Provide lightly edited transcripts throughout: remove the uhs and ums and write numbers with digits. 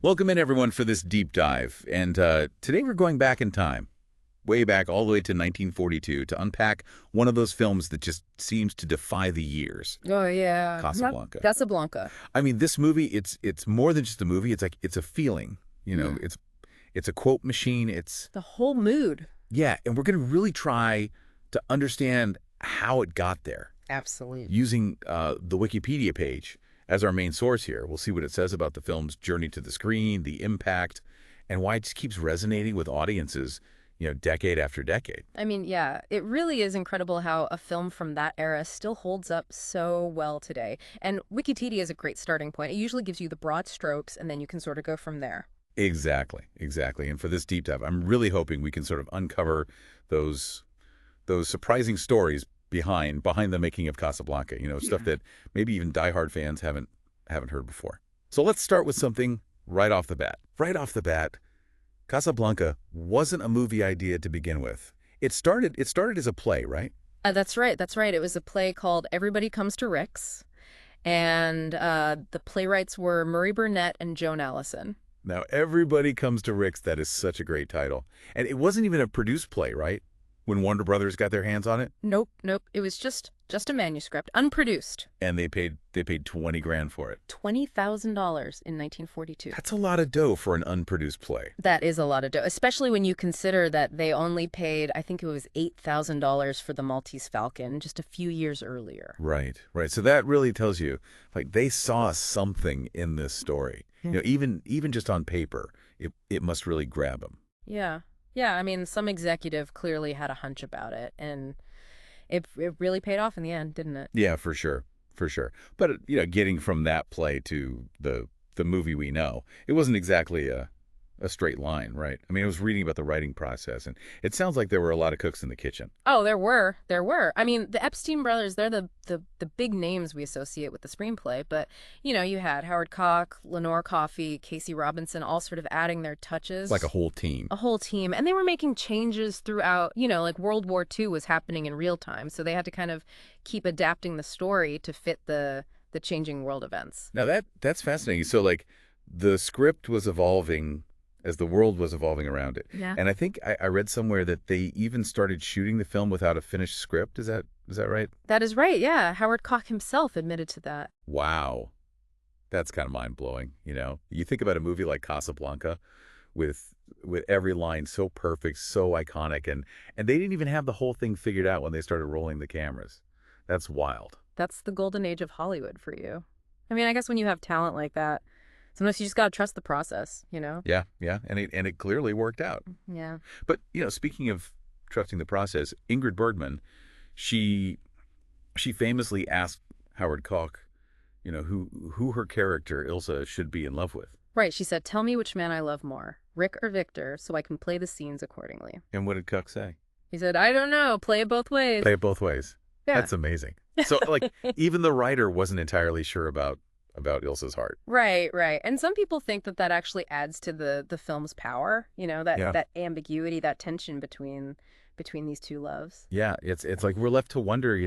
Welcome in, everyone, for this deep dive. And today we're going back in time, way back all the way to 1942, to unpack one of those films that just seems to defy the years, Oh yeah. Yep. Casablanca. Casablanca. I mean, this movie, it's more than just a movie. It's like it's a feeling. Mm. It's a quote machine. The whole mood. Yeah, and we're going to really try to understand how it got there Absolutely. using the Wikipedia page as our main source here. We'll see what it says about the film's journey to the screen, the impact, and why it just keeps resonating with audiences, decade after decade. I mean, yeah, it really is incredible how a film from that era still holds up so well today. And Wikipedia is a great starting point. It usually gives you the broad strokes, and then you can sort of go from there. Exactly, exactly. And for this deep dive, I'm really hoping we can sort of uncover those surprising stories behind the making of Casablanca. Stuff that maybe even diehard fans haven't heard before. So let's start with something right off the bat. Right off the bat, Casablanca wasn't a movie idea to begin with. It started as a play, right? That's right. That's right. It was a play called Everybody Comes to Rick's, and the playwrights were Murray Burnett and Joan Allison. Now, Everybody Comes to Rick's, that is such a great title. And it wasn't even a produced play, right? When Warner Brothers got their hands on it? Nope, nope. It was just a manuscript, unproduced. And they paid 20 grand for it. $20,000 in 1942. That's a lot of dough for an unproduced play. That is a lot of dough, especially when you consider that they only paid, I think it was $8,000 for the Maltese Falcon just a few years earlier. Right, right. So that really tells you, like, they saw something in this story. Even just on paper, it must really grab them. Yeah. Yeah, I mean, some executive clearly had a hunch about it, and it really paid off in the end, didn't it? Yeah, for sure, for sure. But getting from that play to the movie we know, it wasn't exactly a straight line, right? I mean, I was reading about the writing process, and it sounds like there were a lot of cooks in the kitchen. Oh, there were. There were. I mean, the Epstein brothers, they're the big names we associate with the screenplay. But, you had Howard Koch, Lenore Coffey, Casey Robinson, all sort of adding their touches. Like a whole team. A whole team. And they were making changes throughout, like World War II was happening in real time. So they had to kind of keep adapting the story to fit the changing world events. Now, that's fascinating. So, like, the script was evolving as the world was evolving around it. Yeah. And I think I read somewhere that they even started shooting the film without a finished script. Is that right? That is right, yeah. Howard Koch himself admitted to that. Wow. That's kind of mind-blowing, You think about a movie like Casablanca with every line so perfect, so iconic, and they didn't even have the whole thing figured out when they started rolling the cameras. That's wild. That's the golden age of Hollywood for you. I mean, I guess when you have talent like that, sometimes you just got to trust the process, Yeah, yeah, and it clearly worked out. Yeah. But, speaking of trusting the process, Ingrid Bergman, she famously asked Howard Koch, who her character, Ilsa, should be in love with. Right. She said, "Tell me which man I love more, Rick or Victor, so I can play the scenes accordingly." And what did Koch say? He said, "I don't know. Play it both ways." Play it both ways. Yeah. That's amazing. So, like, even the writer wasn't entirely sure about Ilsa's heart. Right, right. And some people think that actually adds to the film's power, that ambiguity, that tension between these two loves. Yeah, it's like we're left to wonder,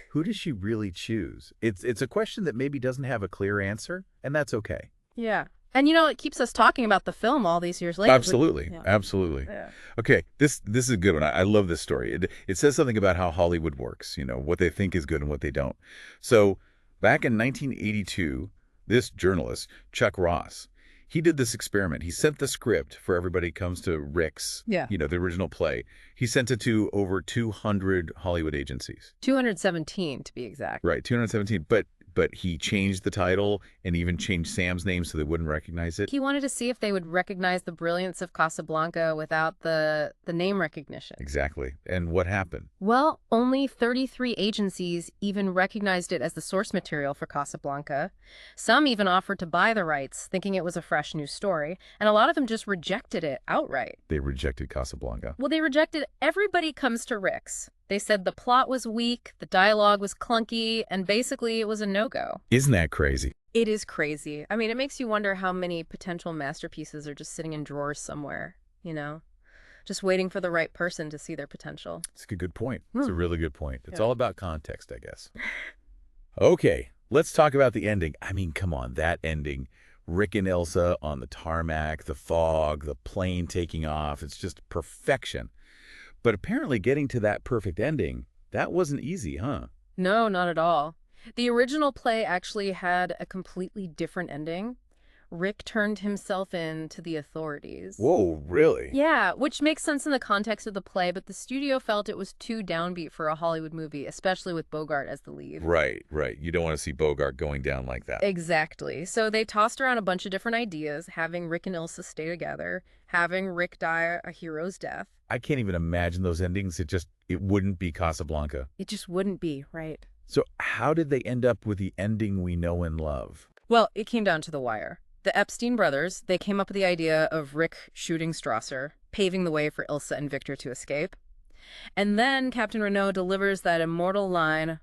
who does she really choose? It's a question that maybe doesn't have a clear answer, and that's okay. Yeah. And it keeps us talking about the film all these years later. Absolutely. Yeah. Absolutely. Yeah. Okay, this is a good one. I love this story. It says something about how Hollywood works, what they think is good and what they don't. So, back in 1982, this journalist, Chuck Ross, he did this experiment. He sent the script for Everybody Comes to Rick's, Yeah. The original play. He sent it to over 200 Hollywood agencies. 217 to be exact. Right, 217. But he changed the title and even changed Sam's name so they wouldn't recognize it. He wanted to see if they would recognize the brilliance of Casablanca without the name recognition. Exactly. And what happened? Well, only 33 agencies even recognized it as the source material for Casablanca. Some even offered to buy the rights, thinking it was a fresh new story, and a lot of them just rejected it outright. They rejected Casablanca. Well, they rejected Everybody Comes to Rick's. They said the plot was weak, the dialogue was clunky, and basically it was a no-go. Isn't that crazy? It is crazy. I mean, it makes you wonder how many potential masterpieces are just sitting in drawers somewhere, just waiting for the right person to see their potential. It's a good point. It's a really good point. It's Yeah. all about context, I guess. Okay, let's talk about the ending. I mean, come on, that ending Rick and Ilsa on the tarmac, the fog, the plane taking off. It's just perfection. But apparently getting to that perfect ending, that wasn't easy, huh? No, not at all. The original play actually had a completely different ending. Rick turned himself in to the authorities. Whoa, really? Yeah, which makes sense in the context of the play, but the studio felt it was too downbeat for a Hollywood movie, especially with Bogart as the lead. Right, right. You don't want to see Bogart going down like that. Exactly. So they tossed around a bunch of different ideas, having Rick and Ilsa stay together, having Rick die a hero's death. I can't even imagine those endings. It wouldn't be Casablanca. It just wouldn't be, right? So how did they end up with the ending we know and love? Well, it came down to the wire. The Epstein brothers, they came up with the idea of Rick shooting Strasser, paving the way for Ilsa and Victor to escape. And then Captain Renault delivers that immortal line,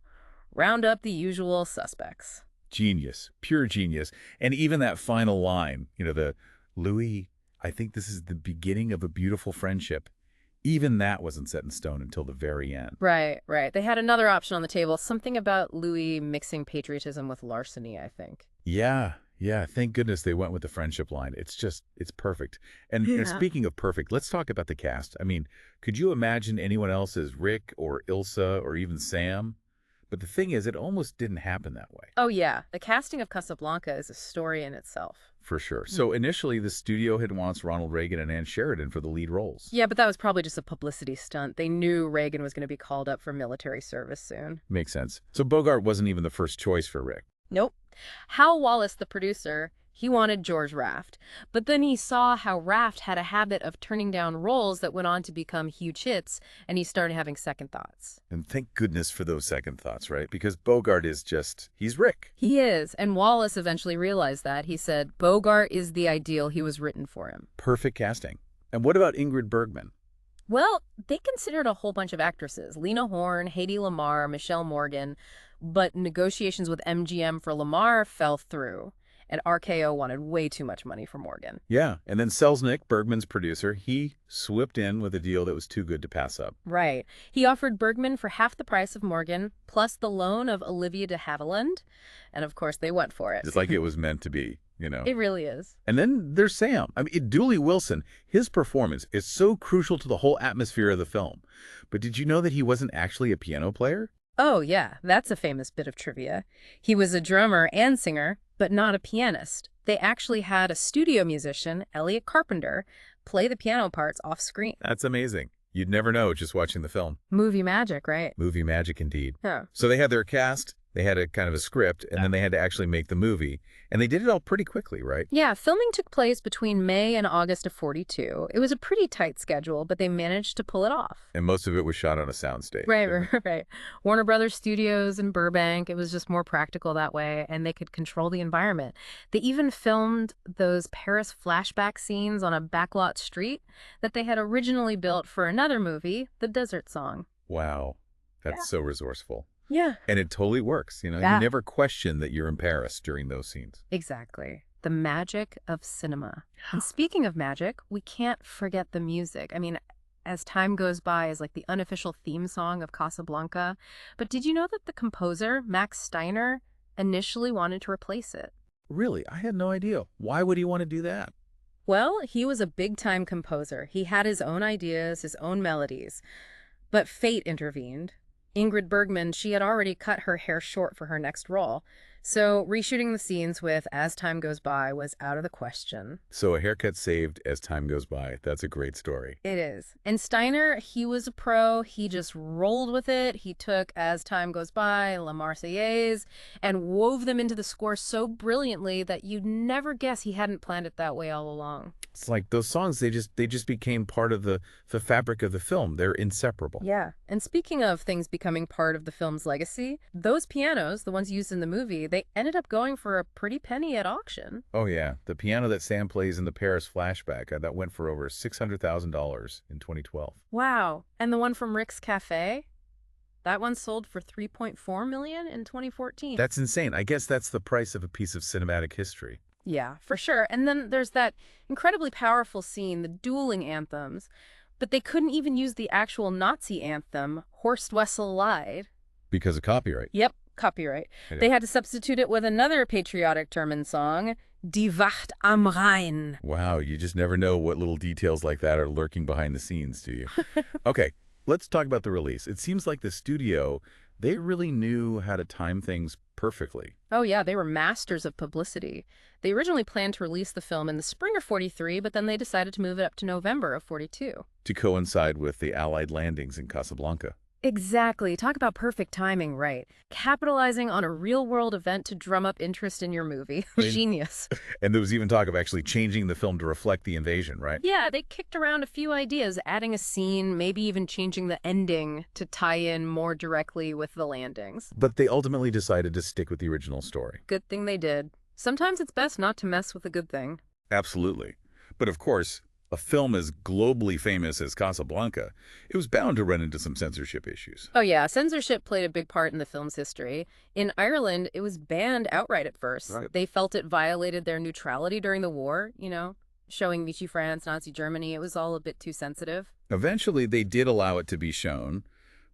"Round up the usual suspects." Genius, pure genius. And even that final line, the Louis, I think this is the beginning of a beautiful friendship. Even that wasn't set in stone until the very end. Right, right. They had another option on the table, something about Louis mixing patriotism with larceny, I think. Yeah, thank goodness they went with the friendship line. It's perfect. And speaking of perfect, let's talk about the cast. I mean, could you imagine anyone else as Rick or Ilsa or even Sam? But the thing is, it almost didn't happen that way. Oh, yeah. The casting of Casablanca is a story in itself. For sure. So initially, the studio had wants Ronald Reagan and Ann Sheridan for the lead roles. Yeah, but that was probably just a publicity stunt. They knew Reagan was going to be called up for military service soon. Makes sense. So Bogart wasn't even the first choice for Rick. Nope. Hal Wallace, the producer, he wanted George Raft. But then he saw how Raft had a habit of turning down roles that went on to become huge hits, and he started having second thoughts. And thank goodness for those second thoughts, right? Because Bogart is he's Rick. He is, and Wallace eventually realized that. He said Bogart is the ideal. He was written for him. Perfect casting. And what about Ingrid Bergman? Well, they considered a whole bunch of actresses. Lena Horne, Hedy Lamarr, Michelle Morgan. But negotiations with MGM for Lamarr fell through, and RKO wanted way too much money for Morgan. Yeah, and then Selznick, Bergman's producer, he swooped in with a deal that was too good to pass up. Right. He offered Bergman for half the price of Morgan, plus the loan of Olivia de Havilland, and of course they went for it. It's like it was meant to be, It really is. And then there's Sam. I mean, Dooley Wilson, his performance is so crucial to the whole atmosphere of the film. But did you know that he wasn't actually a piano player? Oh, yeah, that's a famous bit of trivia. He was a drummer and singer, but not a pianist. They actually had a studio musician, Elliot Carpenter, play the piano parts off screen. That's amazing. You'd never know just watching the film. Movie magic, right? Movie magic indeed. Yeah. So they had their cast, they had a kind of a script, and then they had to actually make the movie. And they did it all pretty quickly, right? Yeah, filming took place between May and August of '42. It was a pretty tight schedule, but they managed to pull it off. And most of it was shot on a soundstage. Right. Warner Brothers Studios in Burbank, it was just more practical that way, and they could control the environment. They even filmed those Paris flashback scenes on a backlot street that they had originally built for another movie, The Desert Song. Wow. That's so resourceful. Yeah. And it totally works. You never question that you're in Paris during those scenes. Exactly. The magic of cinema. And speaking of magic, we can't forget the music. I mean, As Time Goes By is like the unofficial theme song of Casablanca. But did you know that the composer, Max Steiner, initially wanted to replace it? Really? I had no idea. Why would he want to do that? Well, he was a big-time composer. He had his own ideas, his own melodies. But fate intervened. Ingrid Bergman, she had already cut her hair short for her next role. So reshooting the scenes with As Time Goes By was out of the question. So a haircut saved As Time Goes By. That's a great story. It is. And Steiner, he was a pro. He just rolled with it. He took As Time Goes By, La Marseillaise, and wove them into the score so brilliantly that you'd never guess he hadn't planned it that way all along. It's like those songs, they just became part of the fabric of the film. They're inseparable. Yeah. And speaking of things becoming part of the film's legacy, those pianos, the ones used in the movie, they ended up going for a pretty penny at auction. Oh, yeah. The piano that Sam plays in the Paris flashback, that went for over $600,000 in 2012. Wow. And the one from Rick's Cafe? That one sold for $3.4 million in 2014. That's insane. I guess that's the price of a piece of cinematic history. Yeah, for sure. And then there's that incredibly powerful scene, the dueling anthems. But they couldn't even use the actual Nazi anthem, Horst Wessel lied. Because of copyright. Yep, copyright. They had to substitute it with another patriotic German song, Die Wacht am Rhein. Wow, you just never know what little details like that are lurking behind the scenes, do you? Okay, let's talk about the release. It seems like the studio, they really knew how to time things perfectly. Oh yeah, they were masters of publicity. They originally planned to release the film in the spring of 43, but then they decided to move it up to November of 42. To coincide with the Allied landings in Casablanca. Exactly. Talk about perfect timing, right? Capitalizing on a real-world event to drum up interest in your movie. Genius. And there was even talk of actually changing the film to reflect the invasion, right? Yeah, they kicked around a few ideas, adding a scene, maybe even changing the ending to tie in more directly with the landings. But they ultimately decided to stick with the original story. Good thing they did. Sometimes it's best not to mess with a good thing. Absolutely. But of course, a film as globally famous as Casablanca, it was bound to run into some censorship issues. Oh yeah, censorship played a big part in the film's history. In Ireland, it was banned outright at first. Right. They felt it violated their neutrality during the war, showing Vichy France, Nazi Germany. It was all a bit too sensitive. Eventually, they did allow it to be shown,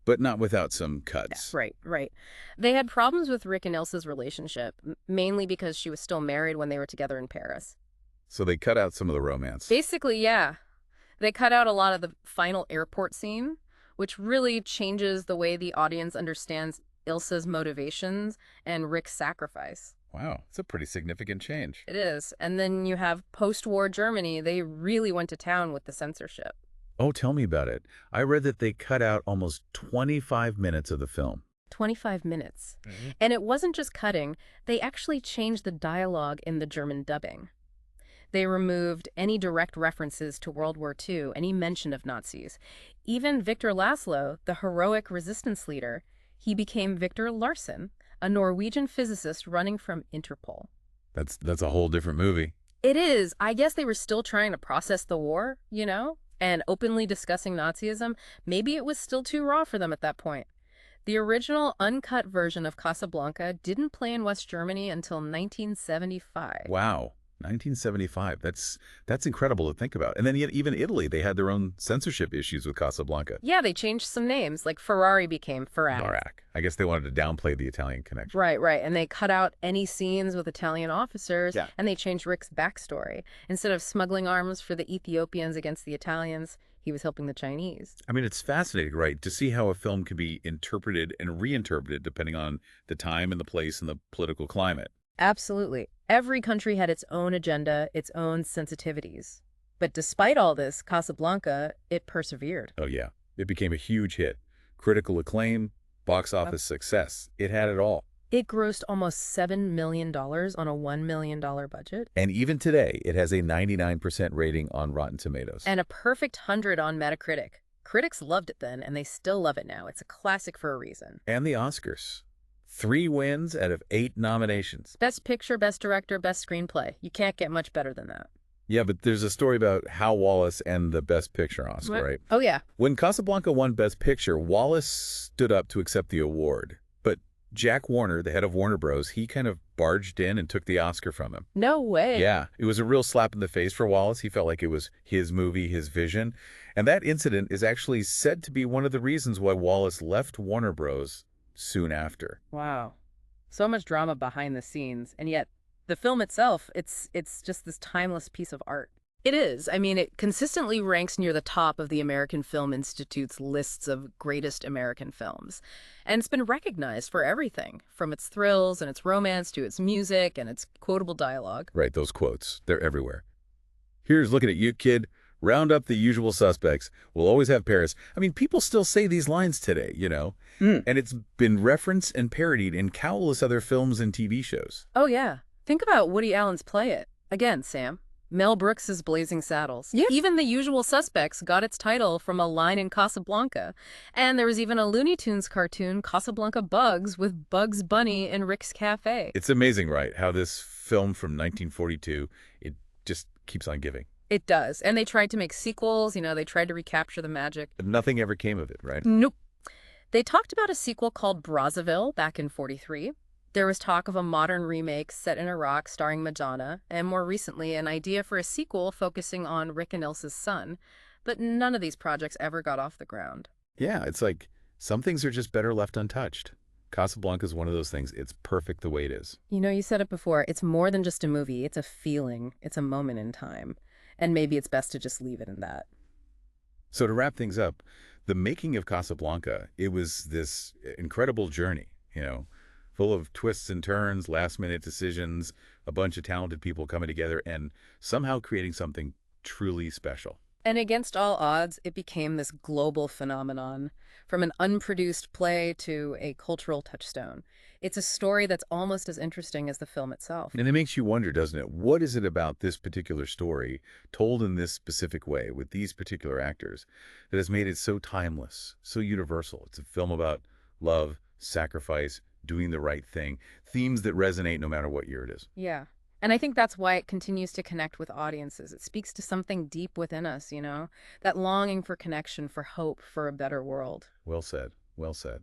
but not without some cuts. Yeah, right. They had problems with Rick and Ilse's relationship, mainly because she was still married when they were together in Paris. So they cut out some of the romance. Basically, yeah. They cut out a lot of the final airport scene, which really changes the way the audience understands Ilse's motivations and Rick's sacrifice. Wow, it's a pretty significant change. It is. And then you have post-war Germany. They really went to town with the censorship. Oh, tell me about it. I read that they cut out almost 25 minutes of the film. 25 minutes. And it wasn't just cutting. They actually changed the dialogue in the German dubbing. They removed any direct references to World War II, any mention of Nazis. Even Victor Laszlo, the heroic resistance leader, he became Victor Larsen, a Norwegian physicist running from Interpol. That's a whole different movie. It is. I guess they were still trying to process the war, and openly discussing Nazism. Maybe it was still too raw for them at that point. The original uncut version of Casablanca didn't play in West Germany until 1975. Wow. 1975. That's incredible to think about. And then yet even Italy, they had their own censorship issues with Casablanca. Yeah, they changed some names, like Ferrari became Ferrari. I guess they wanted to downplay the Italian connection. Right. And they cut out any scenes with Italian officers, and they changed Rick's backstory. Instead of smuggling arms for the Ethiopians against the Italians, he was helping the Chinese. I mean, it's fascinating, right, to see how a film can be interpreted and reinterpreted depending on the time and the place and the political climate. Absolutely. Every country had its own agenda, its own sensitivities. But despite all this, Casablanca, it persevered. Oh, yeah. It became a huge hit. Critical acclaim, box office success. It had it all. It grossed almost $7 million on a $1 million budget. And even today, it has a 99% rating on Rotten Tomatoes. And a perfect 100 on Metacritic. Critics loved it then, and they still love it now. It's a classic for a reason. And the Oscars. 3 wins out of 8 nominations. Best Picture, Best Director, Best Screenplay. You can't get much better than that. Yeah, but there's a story about Hal Wallace and the Best Picture Oscar, right? Oh, yeah. When Casablanca won Best Picture, Wallace stood up to accept the award. But Jack Warner, the head of Warner Bros., he kind of barged in and took the Oscar from him. No way. Yeah, it was a real slap in the face for Wallace. He felt like it was his movie, his vision. And that incident is actually said to be one of the reasons why Wallace left Warner Bros. Soon after. Wow. So much drama behind the scenes, and yet the film itself, it's just this timeless piece of art. It is. I mean, it consistently ranks near the top of the American Film Institute's lists of greatest American films. And it's been recognized for everything, from its thrills and its romance to its music and its quotable dialogue. Right, those quotes. They're everywhere. Here's looking at you, kid. Round up the usual suspects. We'll always have Paris. I mean, people still say these lines today, And it's been referenced and parodied in countless other films and TV shows. Oh, yeah. Think about Woody Allen's Play It. Again, Sam. Mel Brooks's Blazing Saddles. Yeah. Even The Usual Suspects got its title from a line in Casablanca. And there was even a Looney Tunes cartoon, Casablanca Bugs, with Bugs Bunny in Rick's Cafe. It's amazing, right, how this film from 1942, it just keeps on giving. It does. And they tried to make sequels, they tried to recapture the magic. But nothing ever came of it, right? Nope. They talked about a sequel called Brazzaville back in 43. There was talk of a modern remake set in Iraq starring Madonna, and more recently, an idea for a sequel focusing on Rick and Ilse's son. But none of these projects ever got off the ground. Yeah, it's like some things are just better left untouched. Casablanca is one of those things. It's perfect the way it is. You know, you said it before, it's more than just a movie. It's a feeling. It's a moment in time. And maybe it's best to just leave it in that. So to wrap things up, the making of Casablanca, it was this incredible journey, full of twists and turns, last-minute decisions, a bunch of talented people coming together and somehow creating something truly special. And against all odds, it became this global phenomenon, from an unproduced play to a cultural touchstone. It's a story that's almost as interesting as the film itself. And it makes you wonder, doesn't it? What is it about this particular story, told in this specific way, with these particular actors, that has made it so timeless, so universal? It's a film about love, sacrifice, doing the right thing, themes that resonate no matter what year it is. Yeah. And I think that's why it continues to connect with audiences. It speaks to something deep within us, that longing for connection, for hope, for a better world. Well said. Well said.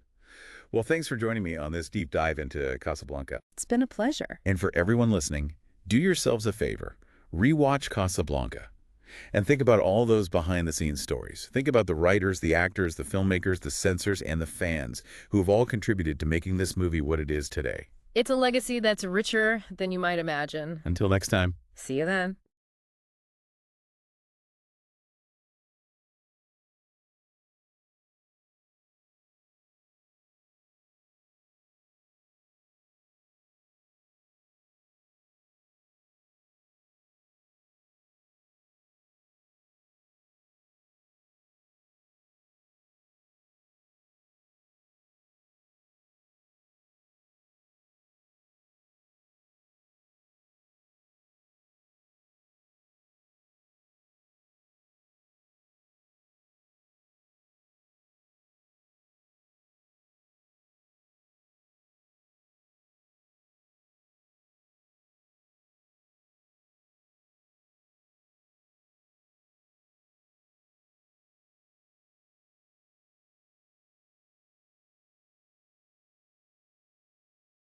Well, thanks for joining me on this deep dive into Casablanca. It's been a pleasure. And for everyone listening, do yourselves a favor. Rewatch Casablanca. And think about all those behind-the-scenes stories. Think about the writers, the actors, the filmmakers, the censors, and the fans who have all contributed to making this movie what it is today. It's a legacy that's richer than you might imagine. Until next time. See you then.